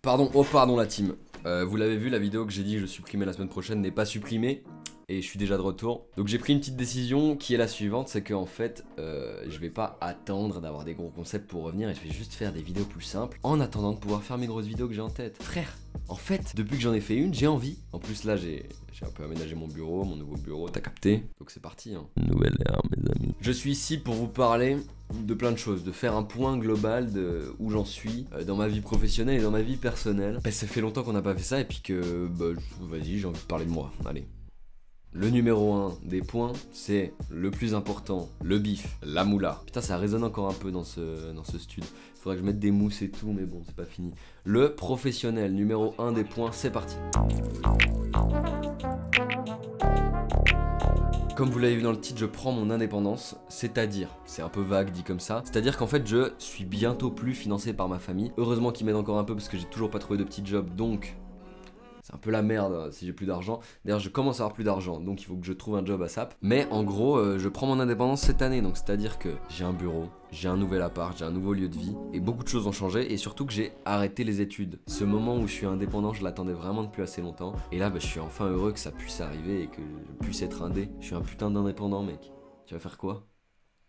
Pardon, oh pardon la team. Vous l'avez vu, la vidéo que j'ai dit que je supprimais la semaine prochaine n'est pas supprimée. Et je suis déjà de retour. Donc j'ai pris une petite décision qui est la suivante, c'est qu'en fait, je vais pas attendre d'avoir des gros concepts pour revenir et je vais juste faire des vidéos plus simples en attendant de pouvoir faire mes grosses vidéos que j'ai en tête. Frère, en fait, depuis que j'en ai fait une, j'ai envie. En plus là, j'ai un peu aménagé mon bureau, mon nouveau bureau, t'as capté? Donc c'est parti, hein. Nouvelle ère, mes amis. Je suis ici pour vous parler de plein de choses, de faire un point global de où j'en suis dans ma vie professionnelle et dans ma vie personnelle. Bah, ça fait longtemps qu'on n'a pas fait ça et puis que, bah, vas-y, j'ai envie de parler de moi, allez. Le numéro 1 des points, c'est le plus important, le bif, la moula. Putain, ça résonne encore un peu dans ce stud. Faudrait que je mette des mousses et tout, mais bon, c'est pas fini. Le professionnel, numéro 1 des points, c'est parti. Comme vous l'avez vu dans le titre, je prends mon indépendance, c'est-à-dire, c'est un peu vague dit comme ça, c'est-à-dire qu'en fait je suis bientôt plus financé par ma famille. Heureusement qu'ils m'aident encore un peu parce que j'ai toujours pas trouvé de petit job, donc c'est un peu la merde si j'ai plus d'argent. D'ailleurs je commence à avoir plus d'argent, donc il faut que je trouve un job à SAP. Mais en gros, je prends mon indépendance cette année, donc c'est-à-dire que j'ai un bureau, j'ai un nouvel appart, j'ai un nouveau lieu de vie, et beaucoup de choses ont changé, et surtout que j'ai arrêté les études. Ce moment où je suis indépendant, je l'attendais vraiment depuis assez longtemps, et là bah, je suis enfin heureux que ça puisse arriver et que je puisse être indé. Je suis un putain d'indépendant mec. Tu vas faire quoi ?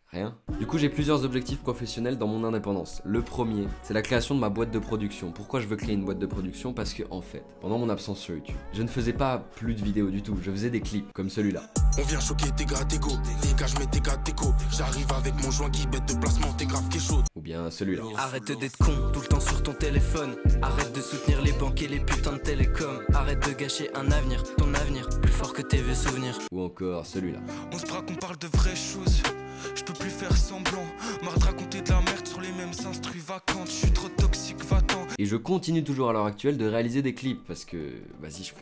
Rien. Du coup j'ai plusieurs objectifs professionnels dans mon indépendance. Le premier, c'est la création de ma boîte de production. Pourquoi je veux créer une boîte de production? Parce que en fait, pendant mon absence sur YouTube, je ne faisais pas plus de vidéos du tout, je faisais des clips comme celui-là. On vient choquer tes gars d'égo, dégage mes tes gars d'écho. J'arrive avec mon joint qui bête de placement, t'es grave qui est chaud. Ou bien celui-là. Arrête d'être con tout le temps sur ton téléphone. Arrête de soutenir les banques et les putains de télécom. Arrête de gâcher un avenir, ton avenir, plus fort que tes vieux souvenirs. Ou encore celui-là. On se braque, on parle de vraies choses. Je peux plus faire semblant. Marre de raconter de la merde sur les mêmes instrus vacantes. Je suis trop toxique, va-t'en. Et je continue toujours à l'heure actuelle de réaliser des clips parce que, vas-y, je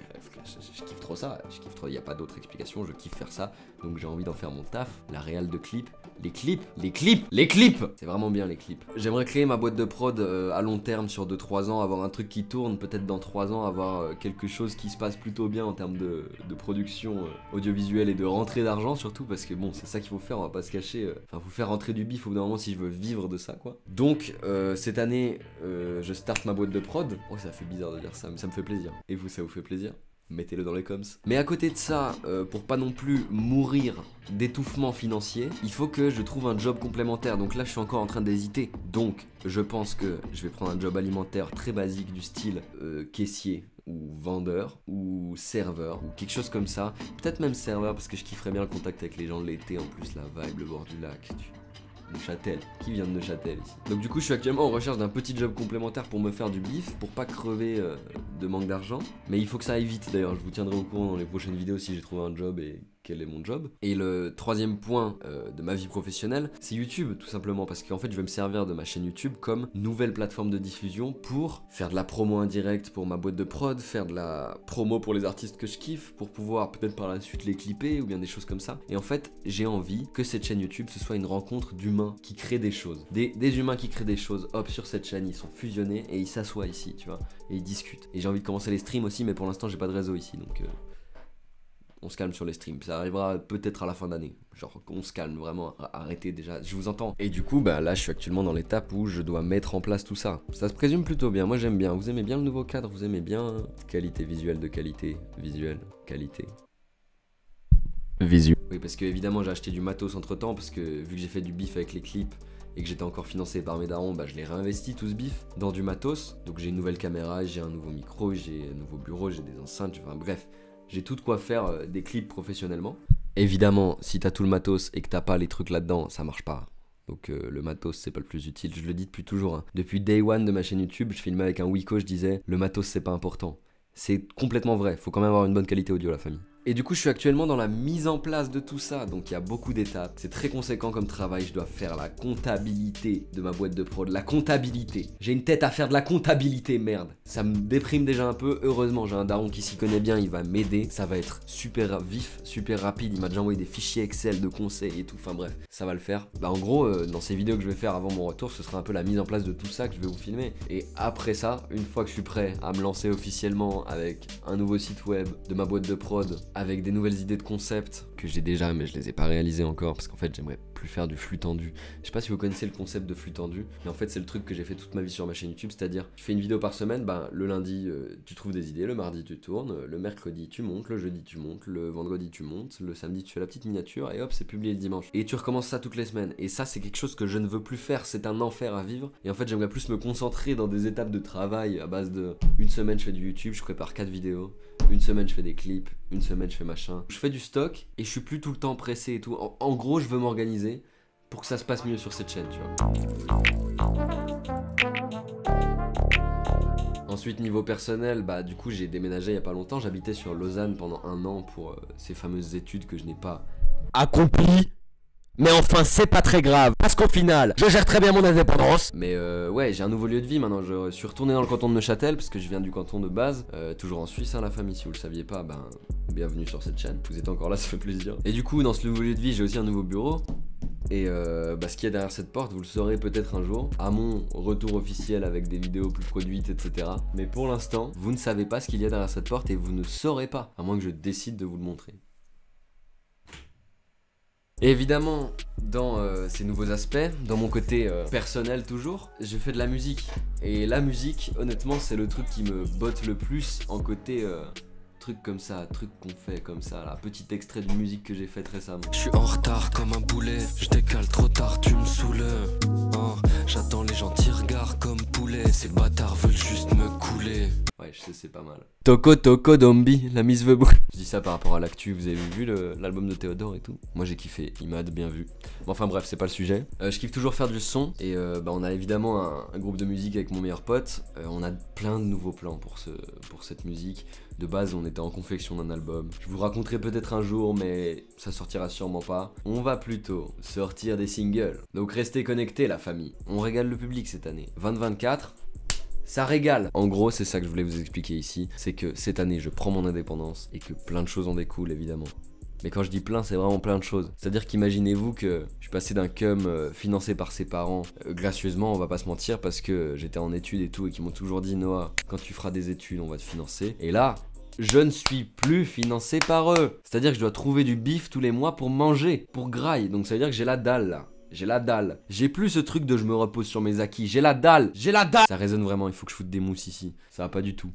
kiffe trop ça, il n'y a pas d'autre explication, je kiffe faire ça, donc j'ai envie d'en faire mon taf, la réal de clips, les clips, c'est vraiment bien les clips. J'aimerais créer ma boîte de prod à long terme sur 2-3 ans, avoir un truc qui tourne, peut-être dans 3 ans avoir quelque chose qui se passe plutôt bien en termes de production audiovisuelle et de rentrée d'argent surtout, parce que bon, c'est ça qu'il faut faire, on va pas se cacher, enfin faut faire rentrer du bif au bout d'un moment si je veux vivre de ça quoi. Donc cette année, je starte ma boîte de prod. Oh, ça fait bizarre de dire ça, mais ça me fait plaisir. Et vous, ça vous fait plaisir? Mettez-le dans les coms. Mais à côté de ça, pour pas non plus mourir d'étouffement financier, il faut que je trouve un job complémentaire. Donc là, je suis encore en train d'hésiter. Donc, je pense que je vais prendre un job alimentaire très basique du style caissier ou vendeur ou serveur ou quelque chose comme ça. Peut-être même serveur parce que je kifferais bien le contact avec les gens de l'été. En plus, la vibe, le bord du lac. Neuchâtel, qui vient de Neuchâtel ici? Donc du coup je suis actuellement en recherche d'un petit job complémentaire pour me faire du bif, pour pas crever de manque d'argent. Mais il faut que ça aille vite d'ailleurs, je vous tiendrai au courant dans les prochaines vidéos si j'ai trouvé un job et quel est mon job. Et le troisième point de ma vie professionnelle, c'est YouTube tout simplement, parce qu'en fait je vais me servir de ma chaîne YouTube comme nouvelle plateforme de diffusion pour faire de la promo indirecte pour ma boîte de prod, faire de la promo pour les artistes que je kiffe, pour pouvoir peut-être par la suite les clipper ou bien des choses comme ça. Et en fait j'ai envie que cette chaîne YouTube ce soit une rencontre d'humains qui créent des choses, des humains qui créent des choses. Hop, sur cette chaîne ils sont fusionnés et ils s'assoient ici, tu vois, et ils discutent. Et j'ai envie de commencer les streams aussi, mais pour l'instant j'ai pas de réseau ici, donc on se calme sur les streams, ça arrivera peut-être à la fin d'année. Genre on se calme vraiment, arrêtez déjà, je vous entends. Et du coup bah là je suis actuellement dans l'étape où je dois mettre en place tout ça. Ça se présume plutôt bien, moi j'aime bien. Vous aimez bien le nouveau cadre, vous aimez bien qualité visuelle de qualité, visuelle, qualité. Visu. Oui parce que évidemment j'ai acheté du matos entre temps, parce que vu que j'ai fait du bif avec les clips et que j'étais encore financé par mes darons, bah je l'ai réinvesti tout ce bif dans du matos. Donc j'ai une nouvelle caméra, j'ai un nouveau micro, j'ai un nouveau bureau, j'ai des enceintes, enfin bref. J'ai tout de quoi faire des clips professionnellement. Évidemment, si t'as tout le matos et que t'as pas les trucs là-dedans, ça marche pas. Donc le matos, c'est pas le plus utile, je le dis depuis toujours. Hein. Depuis day one de ma chaîne YouTube, je filmais avec un Wiko, je disais, le matos c'est pas important. C'est complètement vrai, faut quand même avoir une bonne qualité audio la famille. Et du coup je suis actuellement dans la mise en place de tout ça, donc il y a beaucoup d'étapes, c'est très conséquent comme travail, je dois faire la comptabilité de ma boîte de prod, la comptabilité. J'ai une tête à faire de la comptabilité, merde. Ça me déprime déjà un peu, heureusement j'ai un daron qui s'y connaît bien, il va m'aider, ça va être super vif, super rapide, il m'a déjà envoyé des fichiers Excel de conseils et tout, enfin bref, ça va le faire. Bah en gros, dans ces vidéos que je vais faire avant mon retour, ce sera un peu la mise en place de tout ça que je vais vous filmer. Et après ça, une fois que je suis prêt à me lancer officiellement avec un nouveau site web, de ma boîte de prod, avec des nouvelles idées de concept, que j'ai déjà mais je les ai pas réalisés encore parce qu'en fait j'aimerais plus faire du flux tendu. Je sais pas si vous connaissez le concept de flux tendu, mais en fait c'est le truc que j'ai fait toute ma vie sur ma chaîne YouTube, c'est-à-dire tu fais une vidéo par semaine, le lundi tu trouves des idées, le mardi tu tournes, le mercredi tu montes, le jeudi tu montes, le vendredi tu montes, le samedi tu fais la petite miniature et hop c'est publié le dimanche. Et tu recommences ça toutes les semaines et ça c'est quelque chose que je ne veux plus faire, c'est un enfer à vivre et en fait j'aimerais plus me concentrer dans des étapes de travail à base de une semaine je fais du YouTube, je prépare 4 vidéos, une semaine je fais des clips, une semaine je fais machin. Je fais du stock et je suis plus tout le temps pressé et tout. En gros, je veux m'organiser pour que ça se passe mieux sur cette chaîne, tu vois. Ensuite, niveau personnel, du coup, j'ai déménagé il y a pas longtemps. J'habitais sur Lausanne pendant 1 an pour ces fameuses études que je n'ai pas accomplies. Mais enfin, c'est pas très grave, parce qu'au final, je gère très bien mon indépendance. Mais ouais, j'ai un nouveau lieu de vie maintenant. Je suis retourné dans le canton de Neuchâtel, parce que je viens du canton de base. Toujours en Suisse, hein, la famille, si vous le saviez pas, bienvenue sur cette chaîne. Vous êtes encore là, ça fait plaisir. Et du coup, dans ce nouveau lieu de vie, j'ai aussi un nouveau bureau. Et ce qu'il y a derrière cette porte, vous le saurez peut-être un jour, à mon retour officiel avec des vidéos plus produites, etc. Mais pour l'instant, vous ne savez pas ce qu'il y a derrière cette porte et vous ne saurez pas, à moins que je décide de vous le montrer. Et évidemment, dans ces nouveaux aspects, dans mon côté personnel toujours, je fais de la musique. Et la musique, honnêtement, c'est le truc qui me botte le plus en côté truc comme ça, truc qu'on fait comme ça, là, petit extrait de musique que j'ai fait récemment. Je suis en retard comme un boulet, je décale trop tard, tu me saoules. Oh, j'attends les gentils regards comme poulet, ces bâtards veulent juste me couler. Ouais, je sais, c'est pas mal. Toko Toko Dombi, la Miss Vebou. Je dis ça par rapport à l'actu, vous avez vu l'album de Théodore et tout. Moi j'ai kiffé, Imad, bien vu. Bon, enfin bref, c'est pas le sujet. Je kiffe toujours faire du son et on a évidemment un groupe de musique avec mon meilleur pote. On a plein de nouveaux plans pour cette musique. De base, on était en confection d'un album. Je vous raconterai peut-être un jour, mais ça sortira sûrement pas. On va plutôt sortir des singles. Donc restez connectés, la famille. On régale le public cette année. 2024. Ça régale. En gros, c'est ça que je voulais vous expliquer ici. C'est que cette année, je prends mon indépendance et que plein de choses en découlent, évidemment. Mais quand je dis plein, c'est vraiment plein de choses. C'est-à-dire qu'imaginez-vous que je suis passé d'un cum financé par ses parents gracieusement, on va pas se mentir, parce que j'étais en études et tout, et qui m'ont toujours dit « Noah, quand tu feras des études, on va te financer. » Et là, je ne suis plus financé par eux. C'est-à-dire que je dois trouver du bif tous les mois pour manger, pour graille. Donc ça veut dire que j'ai la dalle, là. J'ai la dalle. J'ai plus ce truc de je me repose sur mes acquis. J'ai la dalle. J'ai la dalle. Ça résonne vraiment. Il faut que je foute des mousses ici. Ça va pas du tout.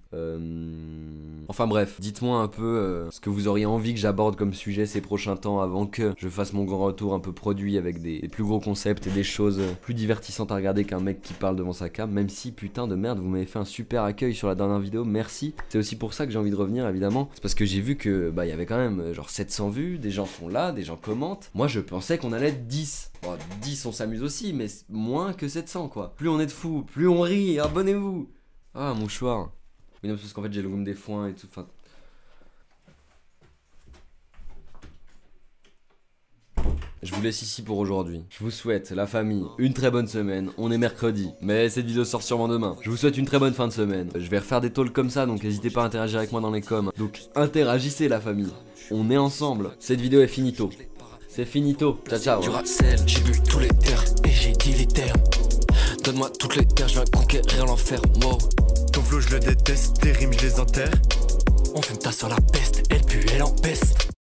Enfin bref. Dites-moi un peu ce que vous auriez envie que j'aborde comme sujet ces prochains temps avant que je fasse mon grand retour un peu produit avec des plus gros concepts et des choses plus divertissantes à regarder qu'un mec qui parle devant sa cam. Même si, putain de merde, vous m'avez fait un super accueil sur la dernière vidéo. Merci. C'est aussi pour ça que j'ai envie de revenir, évidemment. C'est parce que j'ai vu que, il y avait quand même genre 700 vues. Des gens sont là, des gens commentent. Moi, je pensais qu'on allait être 10. Bon, 10 on s'amuse aussi, mais moins que 700 quoi. Plus on est de fous, plus on rit, abonnez-vous. Ah, mouchoir. Mais non, parce qu'en fait j'ai le goût des foins et tout, enfin... Je vous laisse ici pour aujourd'hui. Je vous souhaite, la famille, une très bonne semaine. On est mercredi, mais cette vidéo sort sûrement demain. Je vous souhaite une très bonne fin de semaine. Je vais refaire des talks comme ça, donc n'hésitez pas à interagir avec moi dans les coms. Donc interagissez la famille. On est ensemble. Cette vidéo est finito. C'est finito. Ciao ciao. Du racel, j'ai bu tous les terres et j'ai dit les termes. Donne-moi toutes les terres, je viens conquérir l'enfer. Wow. Ton flow je le déteste, tes rimes je les enterre. On fume ta sur la peste, elle pue, elle empeste.